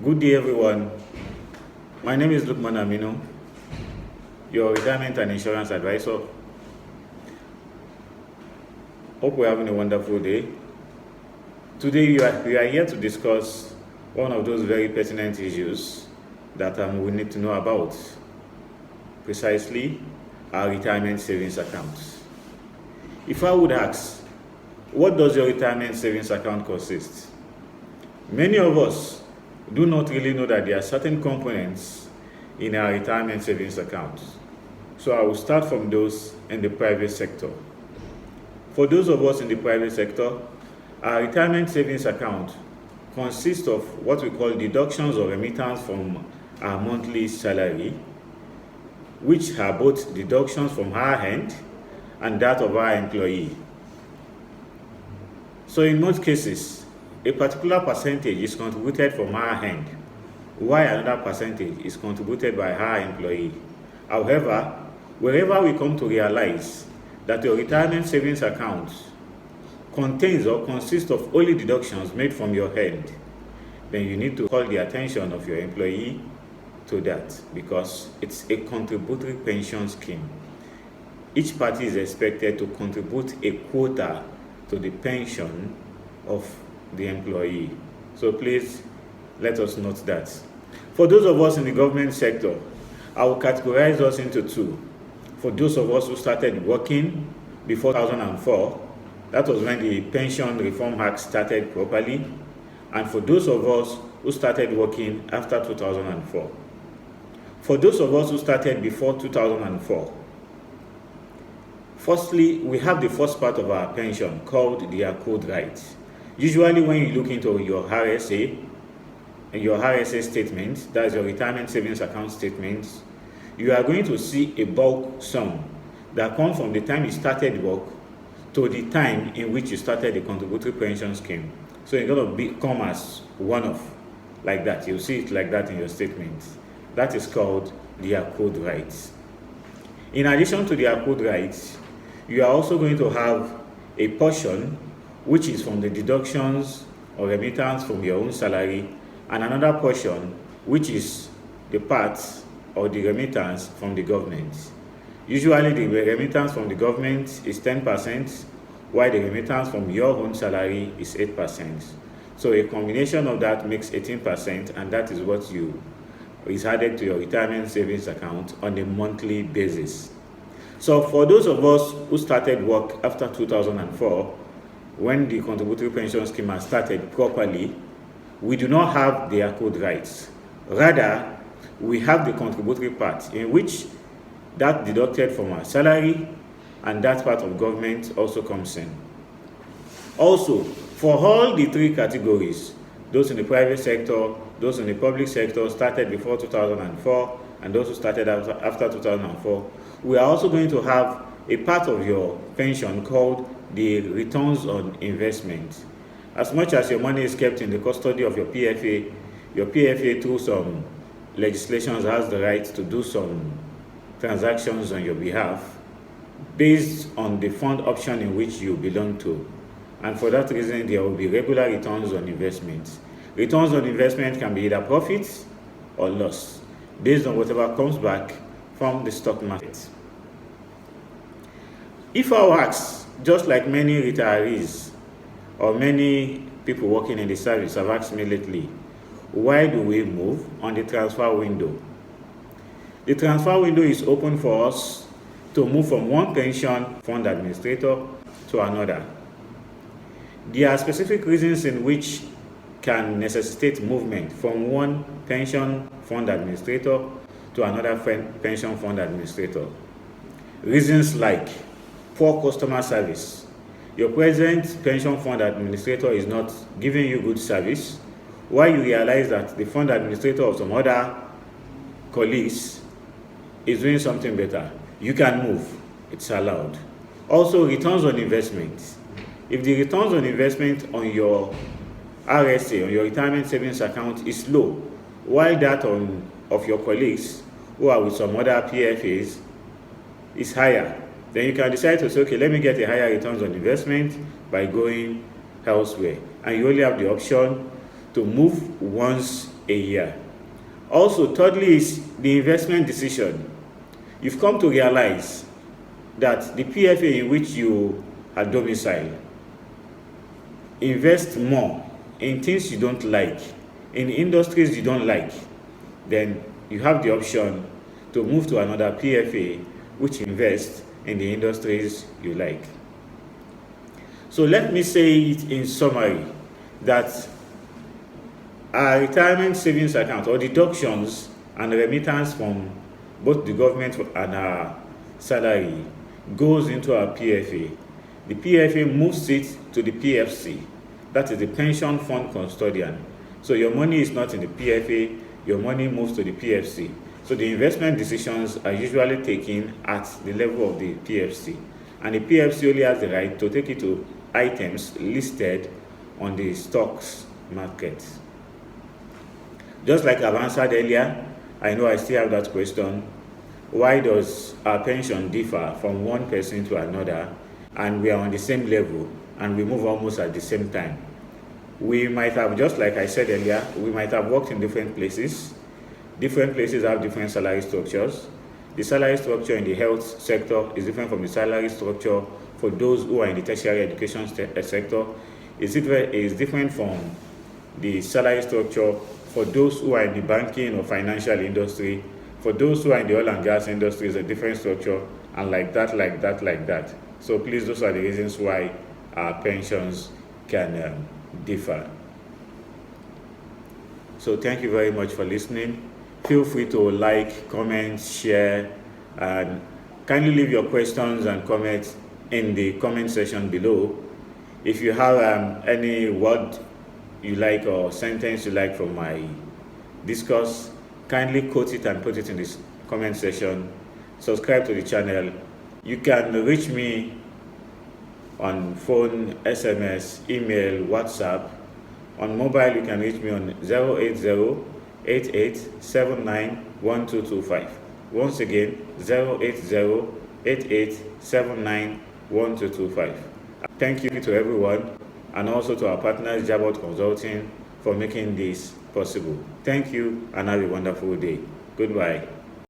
Good day, everyone. My name is Lukman Aminu, your retirement and insurance advisor. Hope we're having a wonderful day. Today, we are here to discuss one of those very pertinent issues that we need to know about, precisely our retirement savings account. If I would ask, what does your retirement savings account consist? Many of us do not really know that there are certain components in our retirement savings account. So I will start from those in the private sector. For those of us in the private sector, our retirement savings account consists of what we call deductions or remittance from our monthly salary, which are both deductions from our end and that of our employee. So in most cases, a particular percentage is contributed from our end, while another percentage is contributed by our employee. However, wherever we come to realize that your retirement savings account contains or consists of only deductions made from your end, then you need to call the attention of your employee to that, because it's a contributory pension scheme. Each party is expected to contribute a quota to the pension of the employee. So please let us note that. For those of us in the government sector, I will categorize us into two. For those of us who started working before 2004, that was when the Pension Reform Act started properly, and for those of us who started working after 2004. For those of us who started before 2004, firstly, we have the first part of our pension called the accrued rights. Usually when you look into your RSA statement, that's your retirement savings account statement, you are going to see a bulk sum that comes from the time you started work to the time in which you started the contributory pension scheme. So it's going to come as one-off, like that. You'll see it like that in your statement. That is called the accrued rights. In addition to the accrued rights, you are also going to have a portion which is from the deductions or remittance from your own salary, and another portion which is the part or the remittance from the government. Usually the remittance from the government is 10%, while the remittance from your own salary is 8%. So a combination of that makes 18%, and that is what is added to your retirement savings account on a monthly basis. So for those of us who started work after 2004, when the contributory pension scheme has started properly, we do not have the accrued rights. Rather, we have the contributory part, in which that deducted from our salary and that part of government also comes in. Also, for all the three categories, those in the private sector, those in the public sector started before 2004, and those who started after 2004, we are also going to have a part of your pension called the returns on investment. As much as your money is kept in the custody of your PFA through some legislations has the right to do some transactions on your behalf based on the fund option in which you belong to. And for that reason, there will be regular returns on investments. Returns on investment can be either profits or loss, based on whatever comes back from the stock market. If I ask, just like many retirees or many people working in the service have asked me lately, why do we move on the transfer window? The transfer window is open for us to move from one pension fund administrator to another. There are specific reasons in which can necessitate movement from one pension fund administrator to another pension fund administrator. Reasons like poor customer service. Your present pension fund administrator is not giving you good service, while you realize that the fund administrator of some other colleagues is doing something better. You can move. It's allowed. Also, returns on investment. If the returns on investment on your RSA, on your retirement savings account, is low, while that of your colleagues who are with some other PFAs is higher, then you can decide to say, okay, let me get a higher returns on investment by going elsewhere. And you only have the option to move once a year. Also, thirdly is the investment decision. You've come to realize that the PFA in which you are domiciled, invest more in things you don't like, in industries you don't like, then you have the option to move to another PFA which invests in the industries you like. So let me say it in summary that our retirement savings account, or deductions and remittance from both the government and our salary, goes into our PFA. The PFA moves it to the PFC, that is the pension fund custodian. So your money is not in the PFA, your money moves to the PFC. So the investment decisions are usually taken at the level of the PFC, and the PFC only has the right to take it to items listed on the stocks market. Just like I've answered earlier, I know I still have that question. Why does our pension differ from one person to another, and we are on the same level and we move almost at the same time? We might have, just like I said earlier, we might have worked in different places. Different places have different salary structures. The salary structure in the health sector is different from the salary structure for those who are in the tertiary education sector. Is different from the salary structure for those who are in the banking or financial industry. For those who are in the oil and gas industry, is a different structure, and like that. So please, those are the reasons why our pensions can differ. So thank you very much for listening. Feel free to like, comment, share, and kindly leave your questions and comments in the comment section below. If you have any word you like or sentence you like from my discourse, kindly quote it and put it in this comment section. Subscribe to the channel. You can reach me on phone, SMS, email, WhatsApp. On mobile, you can reach me on 080-8879-1225. Once again, 080-8879-1225. Thank you to everyone, and also to our partners, Jabot Consulting, for making this possible. Thank you, and have a wonderful day. Goodbye.